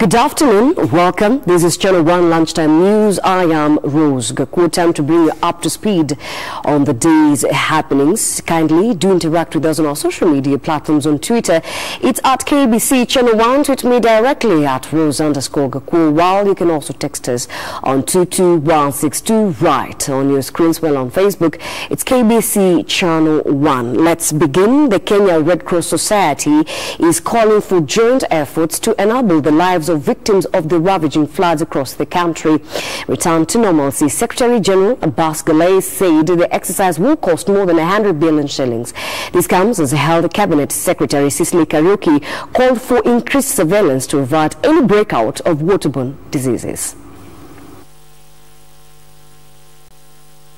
Good afternoon, welcome. This is Channel 1 Lunchtime News. I am Rose Gaku. Time to bring you up to speed on the day's happenings. Kindly do interact with us on our social media platforms. On Twitter, it's at KBC Channel 1. Tweet me directly at Rose_Gaku, while you can also text us on 22162 right on your screens. Well, on Facebook, it's KBC Channel 1. Let's begin. The Kenya Red Cross Society is calling for joint efforts to enable the lives of victims of the ravaging floods across the country return to normalcy. Secretary General Abbas Galay said the exercise will cost more than 100 billion shillings. This comes as Health Cabinet Secretary Cicely Kariuki called for increased surveillance to avert any breakout of waterborne diseases.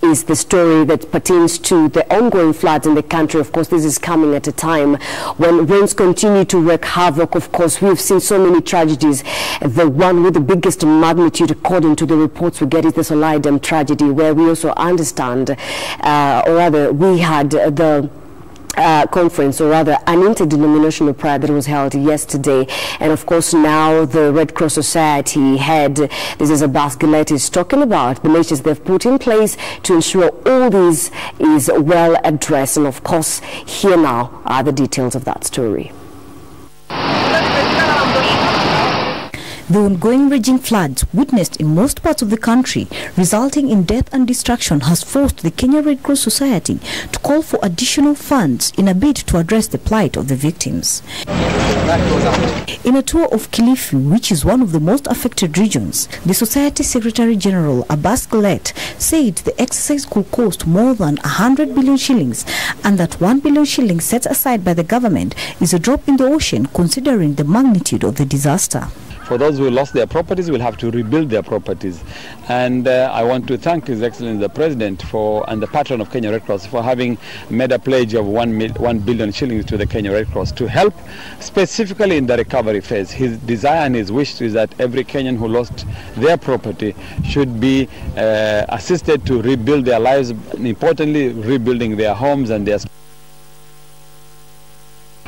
Is the story that pertains to the ongoing floods in the country. Of course, this is coming at a time when rains continue to wreak havoc. Of course, we've seen so many tragedies. The one with the biggest magnitude, according to the reports we get, is the Solai Dam tragedy, where we also understand, or rather, we had the conference, or rather an interdenominational prayer that was held yesterday. And of course now the Red Cross Society head, this is Abbas Galay, is talking about the measures they've put in place to ensure all this is well addressed. And of course, here now are the details of that story. The ongoing raging floods witnessed in most parts of the country, resulting in death and destruction, has forced the Kenya Red Cross Society to call for additional funds in a bid to address the plight of the victims. In a tour of Kilifi, which is one of the most affected regions, the Society Secretary General Abbas Galay said the exercise could cost more than 100 billion shillings and that 1 billion shillings set aside by the government is a drop in the ocean considering the magnitude of the disaster. For those who lost their properties, will have to rebuild their properties. And I want to thank His Excellency the President and the patron of Kenya Red Cross for having made a pledge of 1 billion shillings to the Kenya Red Cross to help specifically in the recovery phase. His desire and his wish is that every Kenyan who lost their property should be assisted to rebuild their lives, and importantly, rebuilding their homes and their.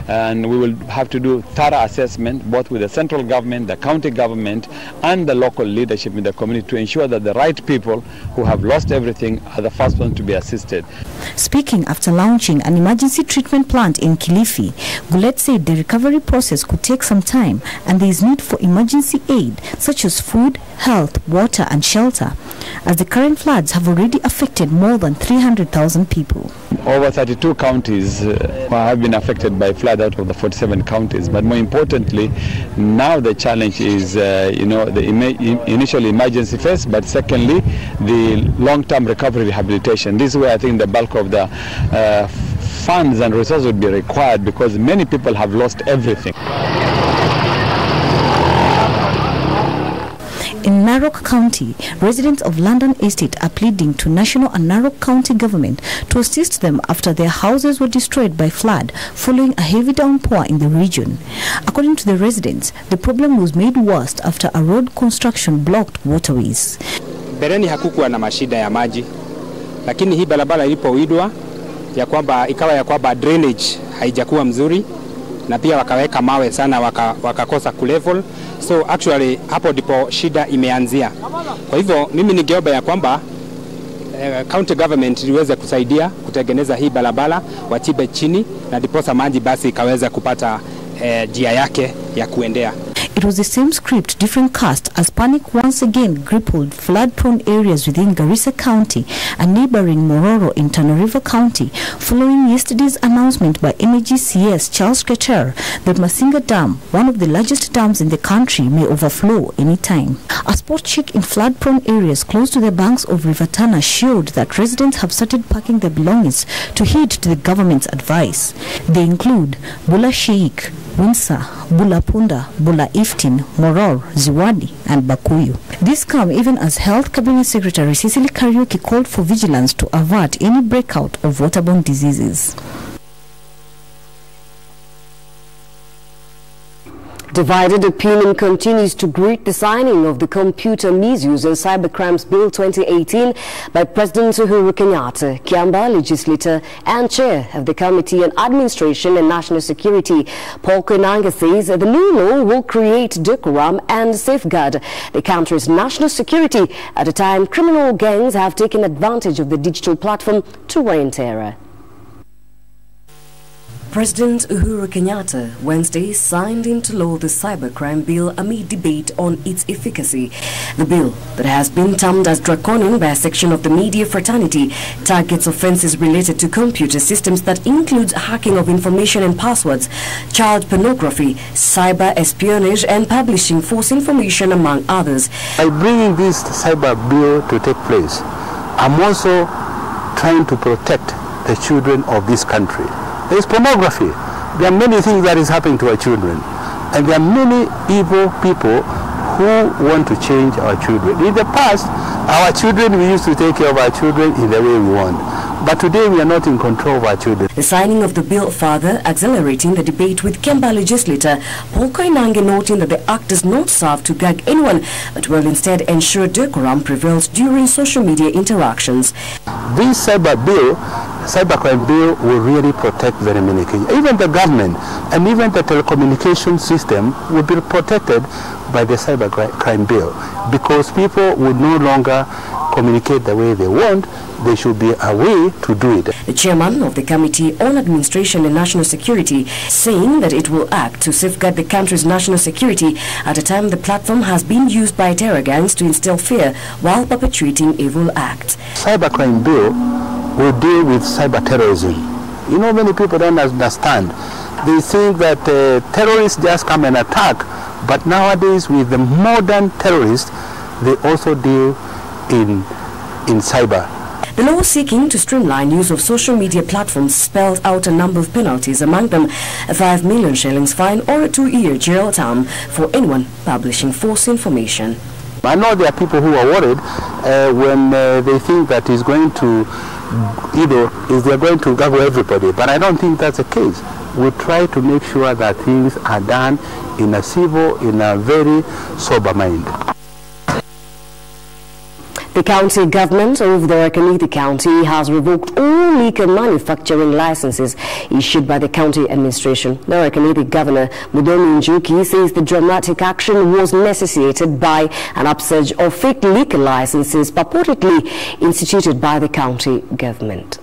And we will have to do thorough assessment both with the central government, the county government and the local leadership in the community to ensure that the right people who have lost everything are the first ones to be assisted. Speaking after launching an emergency treatment plant in Kilifi, Galay said the recovery process could take some time and there is need for emergency aid such as food, health, water and shelter, as the current floods have already affected more than 300,000 people. Over 32 counties have been affected by flood out of the 47 counties. But more importantly, now the challenge is, the initial emergency phase, but secondly, the long-term recovery rehabilitation. This is where I think the bulk of the funds and resources would be required, because many people have lost everything. In Narok County, residents of London Estate are pleading to National and Narok County government to assist them after their houses were destroyed by flood following a heavy downpour in the region. According to the residents, the problem was made worse after a road construction blocked waterways. Bereni hakukuwa na mashida ya maji, lakini hii barabara ilipoidwa ikawa ya kwamba drainage haijakuwa mzuri, na pia wakaweka mawe sana, wakakosa kulevel. So actually hapo ndipo shida imeanzia. Kwa hivyo mimi ningeomba ya kwamba county government iweze kusaidia kutengeneza hii barabara, watibe chini na diposa maji basi ikaweza kupata njia yake ya kuendea. It was the same script, different cast, as panic once again crippled flood-prone areas within Garissa County and neighboring Mororo in Tana River County, following yesterday's announcement by Energy CS Charles Keter that Masinga Dam, one of the largest dams in the country, may overflow anytime. A spot check in flood-prone areas close to the banks of River Tana showed that residents have started packing their belongings to heed to the government's advice. They include Bula Sheikh, Winsa, Bula Punda, Bula Iftin, Moror, Ziwadi and Bakuyu. This come even as Health Cabinet Secretary Cicely Kariuki called for vigilance to avert any breakout of waterborne diseases. Divided opinion continues to greet the signing of the Computer Misuse and Cybercrimes Bill 2018 by President Uhuru Kenyatta. Kiamba, legislator and chair of the Committee on Administration and National Security, Paul Koinange, says the new law will create decorum and safeguard the country's national security at a time criminal gangs have taken advantage of the digital platform to reign terror. President Uhuru Kenyatta Wednesday signed into law the cybercrime bill amid debate on its efficacy. The bill, that has been termed as draconian by a section of the media fraternity, targets offences related to computer systems that includes hacking of information and passwords, child pornography, cyber espionage and publishing false information, among others. By bringing this cyber bill to take place, I'm also trying to protect the children of this country. There is pornography. There are many things that is happening to our children. And there are many evil people who want to change our children. In the past, our children, we used to take care of our children in the way we want. But today we are not in control of our children. The signing of the bill further accelerating the debate with Kiamba legislator Paul Koinange, noting that the act does not serve to gag anyone, but will instead ensure decorum prevails during social media interactions. This cybercrime bill will really protect very many Kenyans. Even the government and even the telecommunication system will be protected by the cybercrime bill, because people will no longer communicate the way they want. There should be a way to do it. The chairman of the Committee on Administration and National Security saying that it will act to safeguard the country's national security at a time the platform has been used by terror gangs to instill fear while perpetuating evil acts. Cybercrime bill will deal with cyber terrorism. You know, many people don't understand. They think that terrorists just come and attack, but nowadays with the modern terrorists, they also deal in cyber. The law seeking to streamline use of social media platforms spelled out a number of penalties, among them a 5 million shillings fine or a 2-year jail term for anyone publishing false information. I know there are people who are worried when they think that it's going to, they're going to govern everybody, but I don't think that's the case. We try to make sure that things are done in a civil, in a very sober mind. The county government of the Arkaniti County has revoked all liquor manufacturing licenses issued by the county administration. The Arkaniti Governor Muthoni Njuki says the dramatic action was necessitated by an upsurge of fake liquor licenses purportedly instituted by the county government.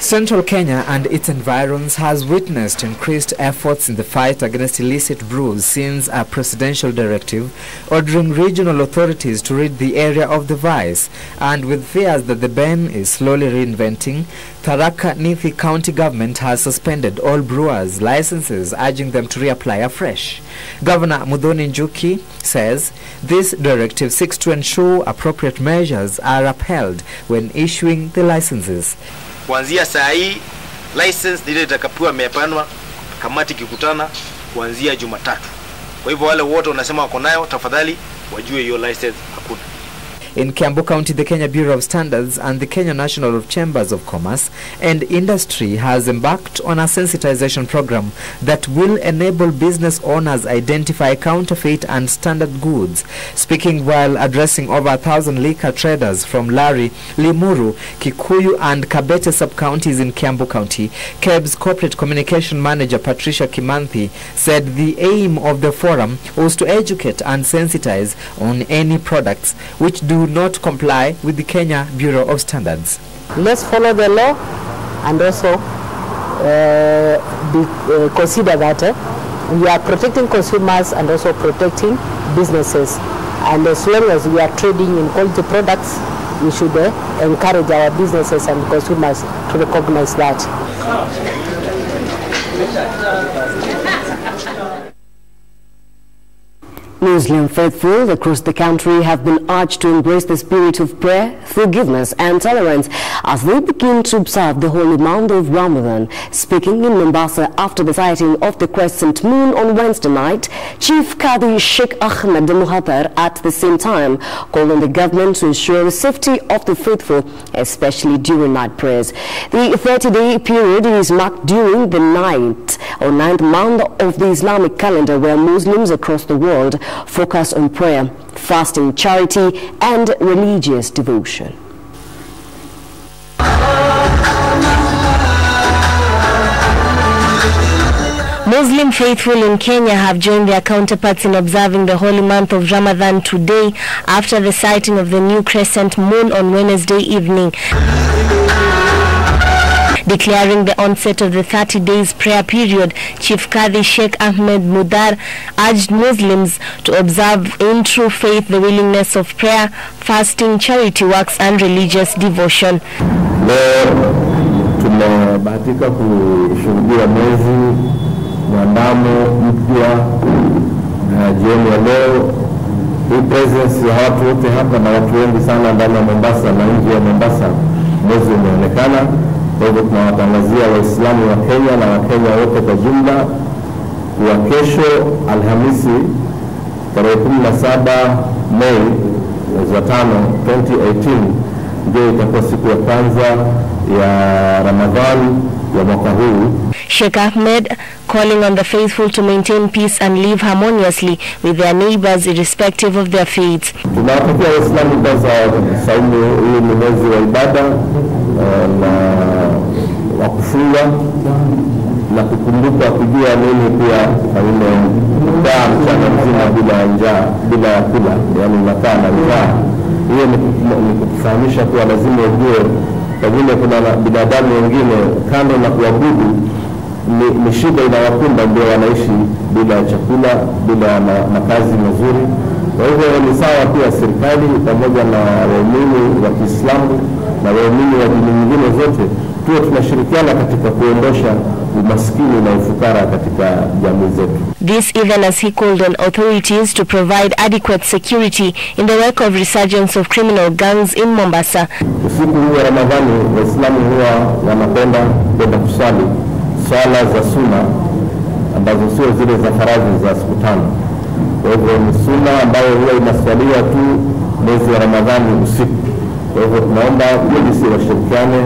Central Kenya and its environs has witnessed increased efforts in the fight against illicit brews since a presidential directive ordering regional authorities to rid the area of the vice, and with fears that the ban is slowly reinventing, Tharaka Nithi County government has suspended all brewers' licenses, urging them to reapply afresh. Governor Muthoni Njuki says this directive seeks to ensure appropriate measures are upheld when issuing the licenses. Kuanzia saa hii license ile itakapokuwa imepanwa kamati kikutana kuanzia Jumatatu. Kwa hivyo wale wote wanasema wako nayo, tafadhali wajue hiyo license hakuna. In Kiambu County, the Kenya Bureau of Standards and the Kenya National Chambers of Commerce and Industry has embarked on a sensitization program that will enable business owners identify counterfeit and standard goods. Speaking while addressing over 1,000 liquor traders from Lari, Limuru, Kikuyu and Kabete sub-counties in Kiambu County, KEB's Corporate Communication Manager Patricia Kimanthi said the aim of the forum was to educate and sensitize on any products which do not comply with the Kenya Bureau of Standards. Let's follow the law and also consider that we are protecting consumers and also protecting businesses. And as long as we are trading in quality products, we should encourage our businesses and consumers to recognize that. Muslim faithful across the country have been urged to embrace the spirit of prayer, forgiveness and tolerance as they begin to observe the holy month of Ramadan. Speaking in Mombasa after the sighting of the crescent moon on Wednesday night, Chief Qadi Sheikh Ahmed Muhatar at the same time called on the government to ensure the safety of the faithful, especially during night prayers. The 30-day period is marked during the ninth month of the Islamic calendar, where Muslims across the world focus on prayer, fasting, charity and religious devotion. Muslim faithful in Kenya have joined their counterparts in observing the holy month of Ramadan today after the sighting of the new crescent moon on Wednesday evening. Declaring the onset of the 30 days prayer period, Chief Qadi Sheikh Ahmed Muhatar urged Muslims to observe in true faith the willingness of prayer, fasting, charity works and religious devotion. Leo tumebahatika kushuhudia mwezi mwandamo mpya jioni ya leo. Hii presence ya watu wote hapa na watu wengi sana ndani ya Mombasa na nje ya Mombasa, mwezi umeonekana. Kwa hivyo tunawatangazia Waislamu wa Kenya na Wakenya wote kwa jumla kuwa kesho Alhamisi tarehe 17 Mei mwezi wa 5 2018 ndio itakuwa siku ya kwanza ya Ramadhan ya mwaka huu. Sheikh Ahmed calling on the faithful to maintain peace and live harmoniously with their neighbors irrespective of their faiths. Tunawatakia Waislamu kwanza saumu hii ni mwezi wa ibada na wa kufunga na kukumbuka kujua nini pia ile kaa mchana mzima bila njaa, bila ya kula, yani unakaa na njaa. Hiyo ni kufahamisha kuwa lazima ujue kwa vile kuna binadamu wengine kando na kuabudu ni shida inawakumba, ndio wanaishi bila chakula, bila makazi mazuri. Kwa hivyo ni sawa pia serikali pamoja na waumini wa Kiislamu na waumini wa dini nyingine zote tuwe tunashirikiana katika kuondosha umaskini na ufukara katika jamii zetu. This even as he called on authorities to provide adequate security in the wake of resurgence of criminal gangs in Mombasa. Usiku huu wa Ramadhani Waislamu huwa wanapenda kwenda kusali swala za sunna ambazo sio zile za faradhi za siku 5. Kwa hivyo ni sunna ambayo huwa inaswaliwa tu mwezi wa Ramadhani usiku. Kwa hivyo tunaomba polisi washirikiane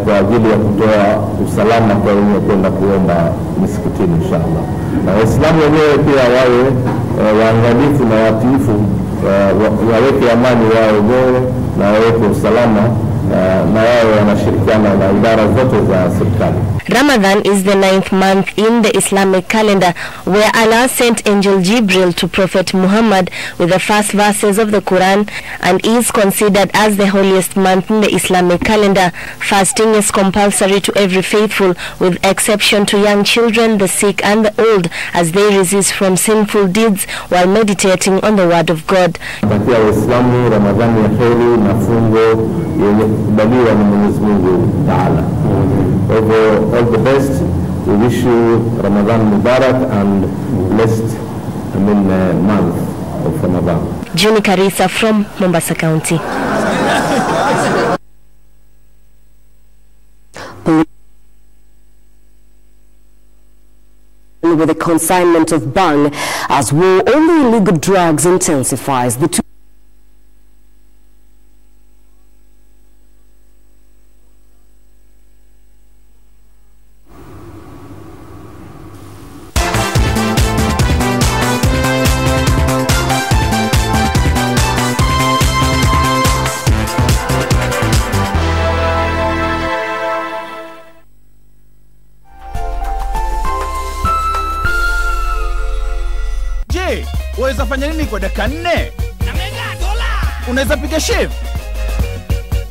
kwa ajili ya kutoa usalama kwa wenye kwenda kuomba misikitini inshallah. Na Waislamu wenyewe pia wawe waangalifu na watiifu, waweke amani wao wenyewe na waweke usalama na wao wanashirikiana na idara zote za serikali. Ramadan is the 9th month in the Islamic calendar, where Allah sent Angel Jibril to Prophet Muhammad with the first verses of the Quran, and is considered as the holiest month in the Islamic calendar. Fasting is compulsory to every faithful, with exception to young children, the sick and the old, as they resist from sinful deeds while meditating on the word of God. Takia Waislamu Ramadhani ya kheri na fungo yenye kubaliwa na Mwenyezi Mungu Taala. All the best. We wish you Ramadan Mubarak and blessed month of Ramadan. Juni Karisa from Mombasa County. With the consignment of bang as war on the illegal drugs intensifies. The two Waweza fanya nini kwa dakika 4? Na mega dola. Unaweza piga chef?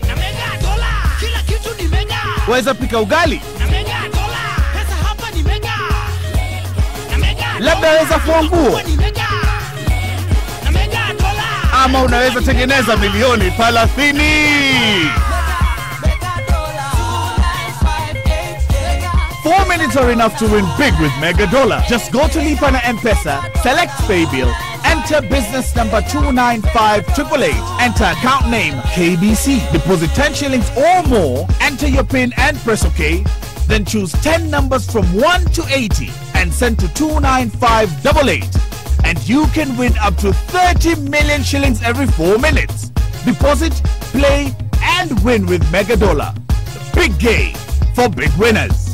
Na mega dola. Kila kitu ni mega. Waweza pika ugali? Na mega dola. Pesa hapa ni mega. Na mega dola. Labda waweza fua nguo? Na mega dola. Ama unaweza tengeneza milioni 30. 4 minutes are enough to win big with Mega Dollar. Just go to Lipa na M-Pesa, select Pay Bill, Enter business number 29588. Enter account name KBC. Deposit 10 shillings or more. Enter your PIN and press OK. Then choose 10 numbers from 1 to 80 and send to 29588. And you can win up to 30 million shillings every 4 minutes. Deposit, play and win with Mega Dollar. The big game for big winners.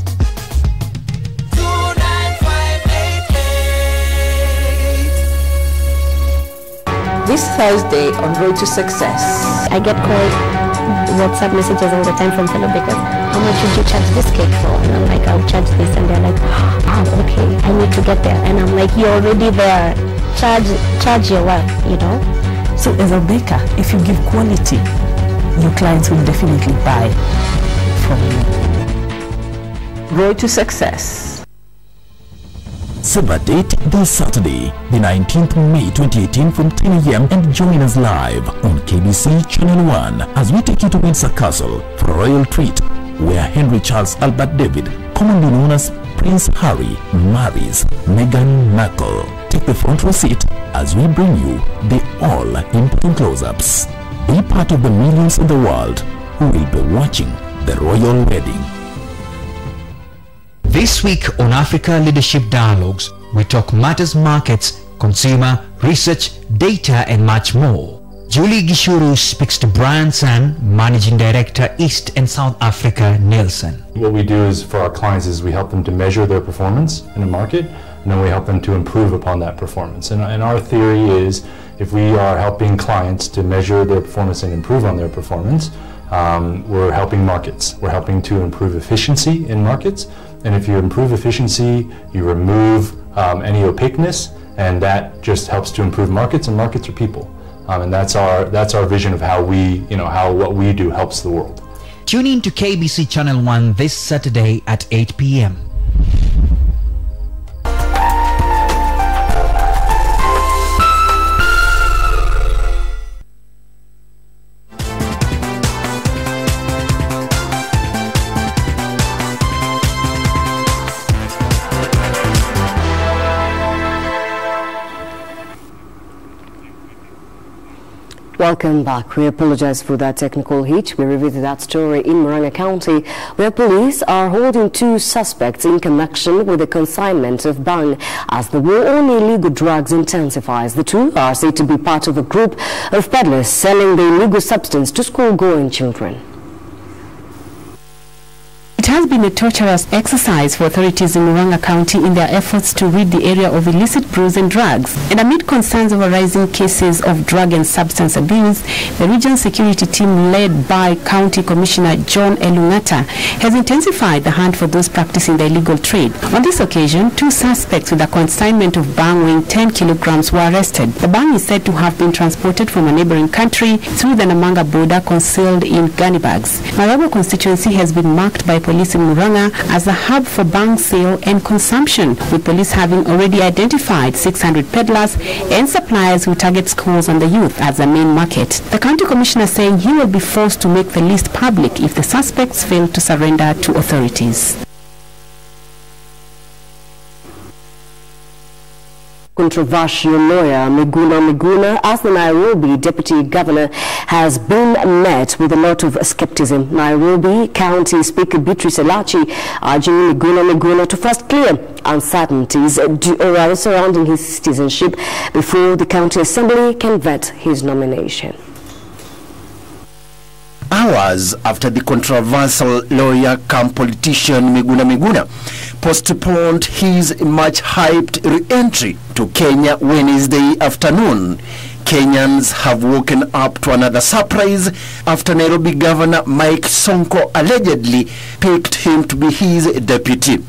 This Thursday on Road to Success. I get called WhatsApp messages all the time from fellow bakers. How much would you charge this cake for? And I'm like, I'll charge this. And they're like, oh, okay, I need to get there. And I'm like, you're already there. Charge your work, you know? So as a baker, if you give quality, your clients will definitely buy from you. Road to Success. Save a date this Saturday, the 19th May 2018 from 10 a.m. and join us live on KBC Channel 1 as we take you to Windsor Castle for a royal treat where Henry Charles Albert David, commonly known as Prince Harry, marries Meghan Markle. Take the front row seat as we bring you the all-important close-ups. Be part of the millions in the world who will be watching the royal wedding. This week on Africa Leadership Dialogues, we talk matters markets, consumer, research, data and much more. Julie Gishuru speaks to Brian San, Managing Director, East and South Africa, Nielsen. What we do is for our clients is we help them to measure their performance in a market, and then we help them to improve upon that performance. And our theory is if we are helping clients to measure their performance and improve on their performance, we're helping markets. We're helping to improve efficiency in markets. And if you improve efficiency, you remove any opaqueness, and that just helps to improve markets, and markets are people. And that's our vision of how what we do helps the world. Tune in to KBC Channel 1 this Saturday at 8 p.m. Welcome back. We apologize for that technical hitch. We revisit that story in Murang'a County, where police are holding 2 suspects in connection with the consignment of bang as the war on illegal drugs intensifies. The 2 are said to be part of a group of peddlers selling the illegal substance to school-going children. It has been a torturous exercise for authorities in Murang'a County in their efforts to rid the area of illicit brews and drugs. And amid concerns over rising cases of drug and substance abuse, the regional security team led by County Commissioner John Elungata has intensified the hunt for those practicing the illegal trade. On this occasion, 2 suspects with a consignment of bang weighing 10 kilograms were arrested. The bang is said to have been transported from a neighboring country through the Namanga border concealed in gunny bags. Marabo constituency has been marked by police in Murang'a as a hub for bang sale and consumption, with police having already identified 600 peddlers and suppliers who target schools and the youth as the main market. The county commissioner saying he will be forced to make the list public if the suspects fail to surrender to authorities. Controversial lawyer Miguna as the Nairobi deputy governor has been met with a lot of skepticism. Nairobi County Speaker Beatrice Elachi urging Miguna to first clear uncertainties surrounding his citizenship before the county assembly can vet his nomination. Hours after the controversial lawyer come politician Miguna postponed his much-hyped re-entry to Kenya Wednesday afternoon, Kenyans have woken up to another surprise after Nairobi Governor Mike Sonko allegedly picked him to be his deputy.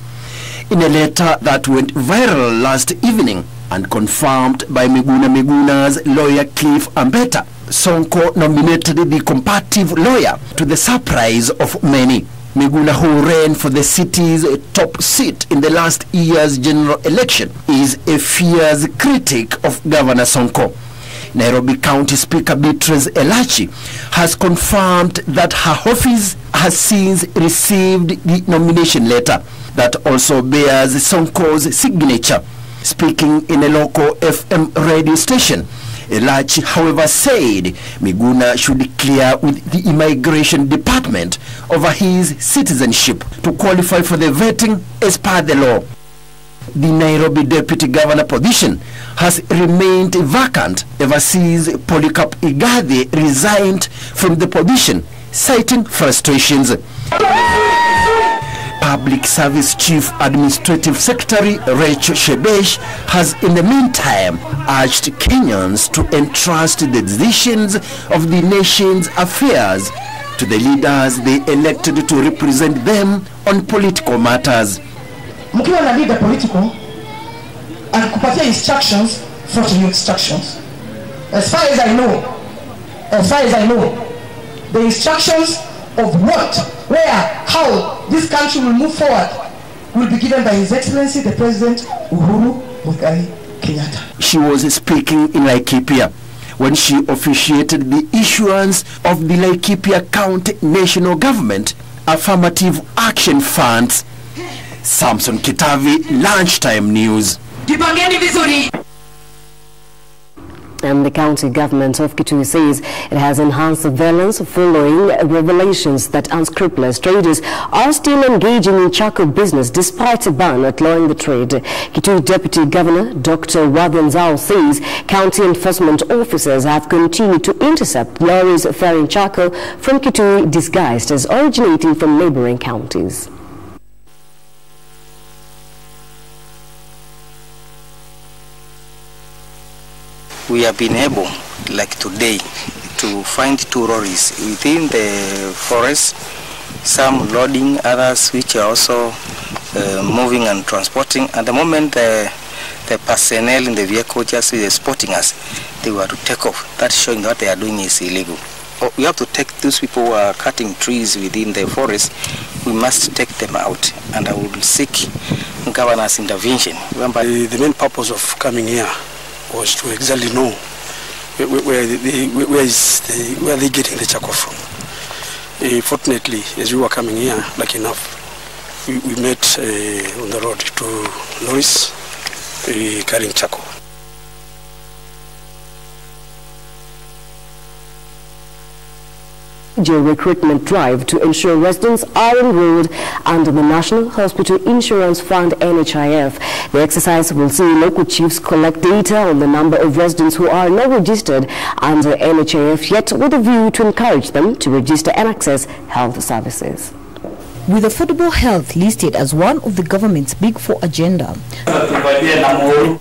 In a letter that went viral last evening and confirmed by Miguna's lawyer Cliff Ambeta, Sonko nominated the comparative lawyer to the surprise of many. Miguna, who ran for the city's top seat in the last year's general election, is a fierce critic of Governor Sonko. Nairobi County Speaker Beatrice Elachi has confirmed that her office has since received the nomination letter that also bears Sonko's signature. speaking in a local FM radio station. Elachi, however, said Miguna should clear with the Immigration Department over his citizenship to qualify for the vetting as per the law. The Nairobi Deputy Governor position has remained vacant ever since Polycarp Igathe resigned from the position, citing frustrations. Public Service Chief Administrative Secretary Rachel Shebesh has in the meantime urged Kenyans to entrust the decisions of the nation's affairs to the leaders they elected to represent them on political matters. Mkiwa na leader political anakupatia instructions, follow your instructions. As far as I know, the instructions of what, where, how this country will move forward will be given by His Excellency the President Uhuru Muigai Kenyatta. She was speaking in Laikipia when she officiated the issuance of the Laikipia County National Government Affirmative Action Funds. Samson Kitavi, Lunchtime News. And the county government of Kitui says it has enhanced surveillance following revelations that unscrupulous traders are still engaging in charcoal business despite a ban outlawing the trade. Kitui Deputy Governor Dr. Wadenzao says county enforcement officers have continued to intercept lorries ferrying charcoal from Kitui disguised as originating from neighboring counties. We have been able, like today, to find 2 lorries within the forest, some loading, others which are also moving and transporting. At the moment, the personnel in the vehicle just spotting us, they were to take off. That's showing what they are doing is illegal. We have to take those people who are cutting trees within the forest, we must take them out, and I will seek governor's intervention. The main purpose of coming here was to exactly know where they getting the charcoal from. Fortunately, as we were coming here, lucky enough, we met on the road 2 lorries carrying charcoal. Recruitment drive to ensure residents are enrolled under the National Hospital Insurance Fund NHIF. The exercise will see local chiefs collect data on the number of residents who are not registered under NHIF yet, with a view to encourage them to register and access health services. With affordable health listed as one of the government's Big 4 agenda,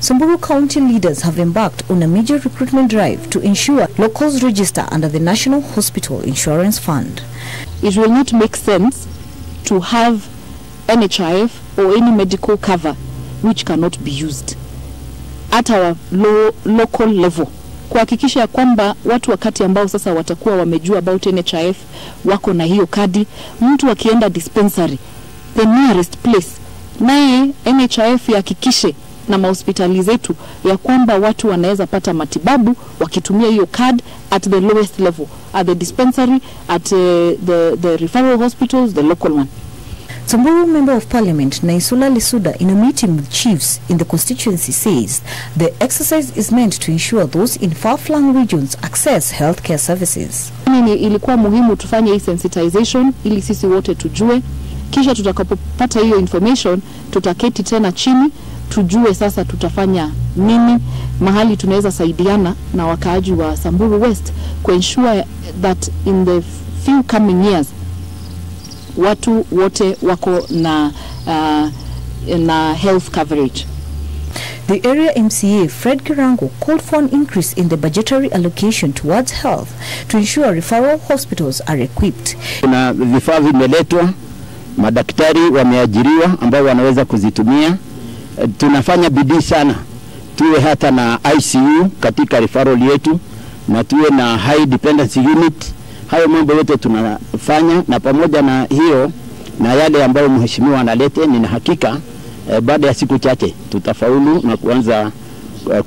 Samburu County leaders have embarked on a major recruitment drive to ensure locals register under the National Hospital Insurance Fund. It will not make sense to have NHIF or any medical cover which cannot be used at our local level. Kuhakikisha ya kwamba watu wakati ambao sasa watakuwa wamejua about NHIF wako na hiyo kadi, mtu akienda dispensary the nearest place naye NHIF yahakikishe na mahospitali zetu ya kwamba watu wanaweza pata matibabu wakitumia hiyo card at the lowest level, at the dispensary, at the referral hospitals, the local one. Samburu Member of Parliament Naisula Lisuda, in a meeting with chiefs in the constituency, says the exercise is meant to ensure those in far-flung regions access healthcare services. Ilikuwa muhimu tufanye hii sensitization ili sisi wote tujue, kisha tutakapopata hiyo information tutaketi tena chini tujue sasa tutafanya nini, mahali tunaweza saidiana na wakaaji wa Samburu West to ensure that in the few coming years watu wote wako na health coverage. The area MCA Fred Kirango called for an increase in the budgetary allocation towards health to ensure referral hospitals are equipped. Kuna vifaa vimeletwa, madaktari wameajiriwa ambao wanaweza kuzitumia. Tunafanya bidii sana tuwe hata na ICU katika referral yetu na tuwe na high dependency unit. Hayo mambo yote tunafanya, na pamoja na hiyo na yale ambayo mheshimiwa analete, nina hakika baada ya siku chache tutafaulu na kuanza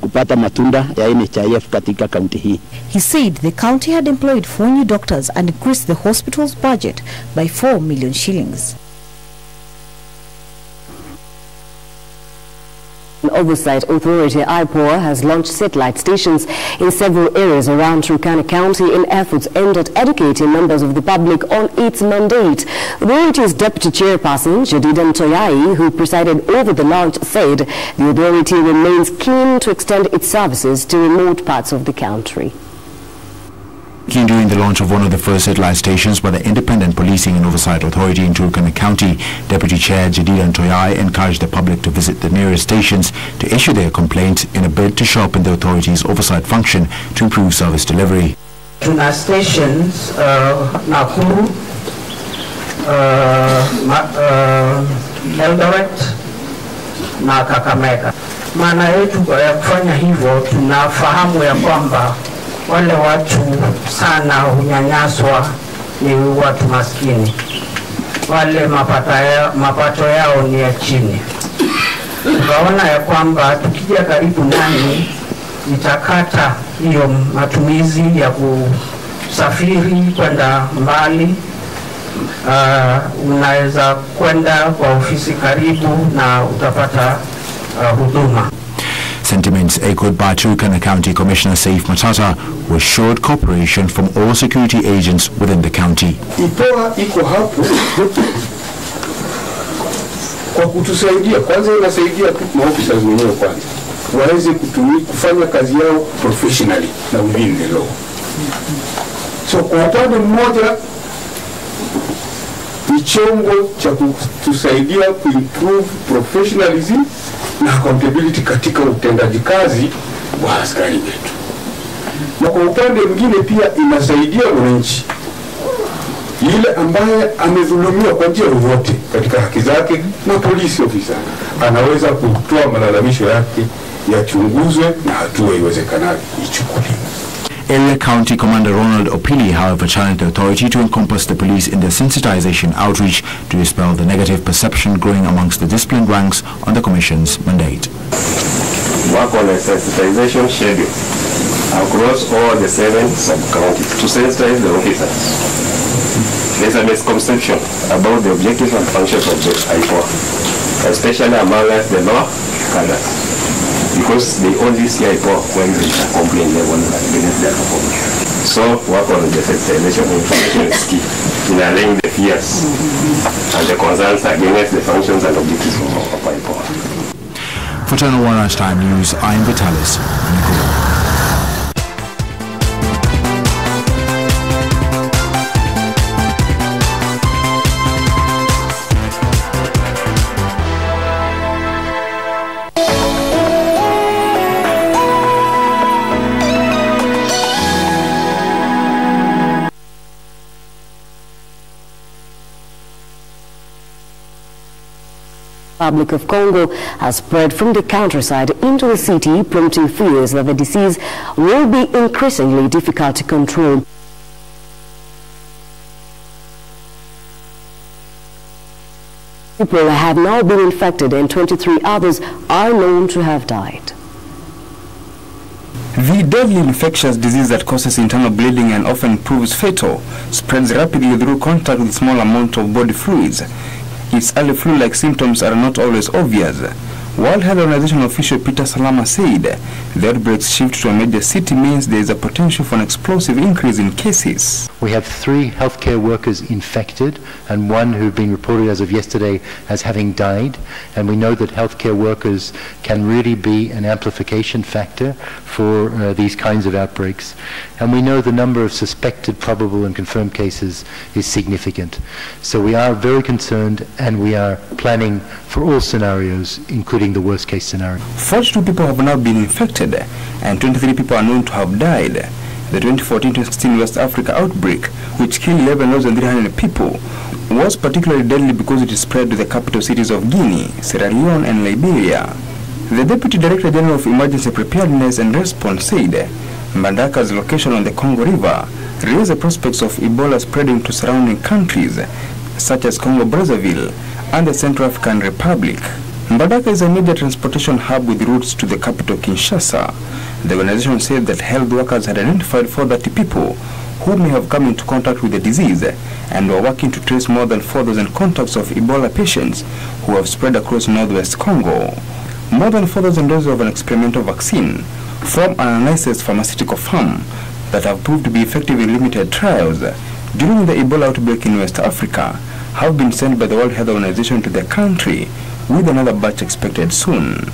kupata matunda ya NHIF katika kaunti hii. He said the county had employed 4 new doctors and increased the hospital's budget by 4 million shillings. Oversight Authority (IPOA) has launched satellite stations in several areas around Turkana County in efforts aimed at educating members of the public on its mandate. The authority's Deputy Chairperson, Jadidan Toyai, who presided over the launch, said the authority remains keen to extend its services to remote parts of the country. During the launch of one of the first satellite stations by the Independent Policing and Oversight Authority in Turkana County, Deputy Chair Jadidan Toyai encouraged the public to visit the nearest stations to issue their complaints in a bid to sharpen the authority's oversight function to improve service delivery. Tuna stations Nakuru, Eldoret na Kakamega. Maana yetu ya kufanya hivyo, tunafahamu ya kwamba wale watu sana hunyanyaswa ni watu maskini, wale mapato yao ni ya chini. Tunaona ya kwamba tukija karibu nani itakata hiyo matumizi ya kusafiri kwenda mbali. Unaweza kwenda kwa ofisi karibu na utapata huduma. Sentiments echoed by Turkana County Commissioner Saif Matata was showed cooperation from all security agents within the county. IPOA iko hapo kwa kutusaidia. Kwanza inasaidia maofisa wenyewe kwanza waweze kufanya kazi yao professionally na within the law. So kwa upande mmoja ni chombo cha kutusaidia kuimprove professionalism na accountability katika utendaji kazi wa askari wetu. Na kwa upande mwingine pia inasaidia wananchi yule ambaye amedhulumiwa kwa njia yoyote katika haki zake, na police officer anaweza kutoa malalamisho yake yachunguzwe na hatua iwezekanavyo ichukuliwe. Area County Commander Ronald Opili, however, challenged the authority to encompass the police in their sensitization outreach to dispel the negative perception growing amongst the disciplined ranks on the Commission's mandate. Work on a sensitization schedule across all the 7 sub-counties to sensitize the officers. There's a misconception about the objectives and functions of the IPOA, especially among us, the lower cadres, because they only see IPOA when they complain level against their performance. So work on the sensitization information is key in allaying the fears and the concerns against the functions and objectives of IPOA. For Channel 1 Lunchtime News, I'm Vitalis Nicole. Republic of Congo has spread from the countryside into the city, prompting fears that the disease will be increasingly difficult to control. People have now been infected and 23 others are known to have died. The deadly infectious disease that causes internal bleeding and often proves fatal spreads rapidly through contact with small amount of body fluids. Its early flu-like symptoms are not always obvious. World Health Organization official Peter Salama said the outbreak's shift to a major city means there is a potential for an explosive increase in cases. We have 3 healthcare workers infected and 1 who've been reported as of yesterday as having died. And we know that healthcare workers can really be an amplification factor for these kinds of outbreaks. And we know the number of suspected, probable and confirmed cases is significant. So we are very concerned and we are planning for all scenarios, including the worst case scenario. 42 people have now been infected and 23 people are known to have died. The 2014-2016 West Africa outbreak, which killed 11,300 people, was particularly deadly because it spread to the capital cities of Guinea, Sierra Leone and Liberia. The Deputy Director General of Emergency Preparedness and Response said Mbandaka's location on the Congo River raised the prospects of Ebola spreading to surrounding countries such as Congo-Brazzaville and the Central African Republic. Mbandaka is a major transportation hub with routes to the capital Kinshasa. The organization said that health workers had identified 430 people who may have come into contact with the disease and were working to trace more than 4,000 contacts of Ebola patients who have spread across northwest Congo. More than 4,000 doses of an experimental vaccine from an unlicensed pharmaceutical firm that have proved to be effective in limited trials during the Ebola outbreak in West Africa have been sent by the World Health Organization to their country, with another batch expected soon.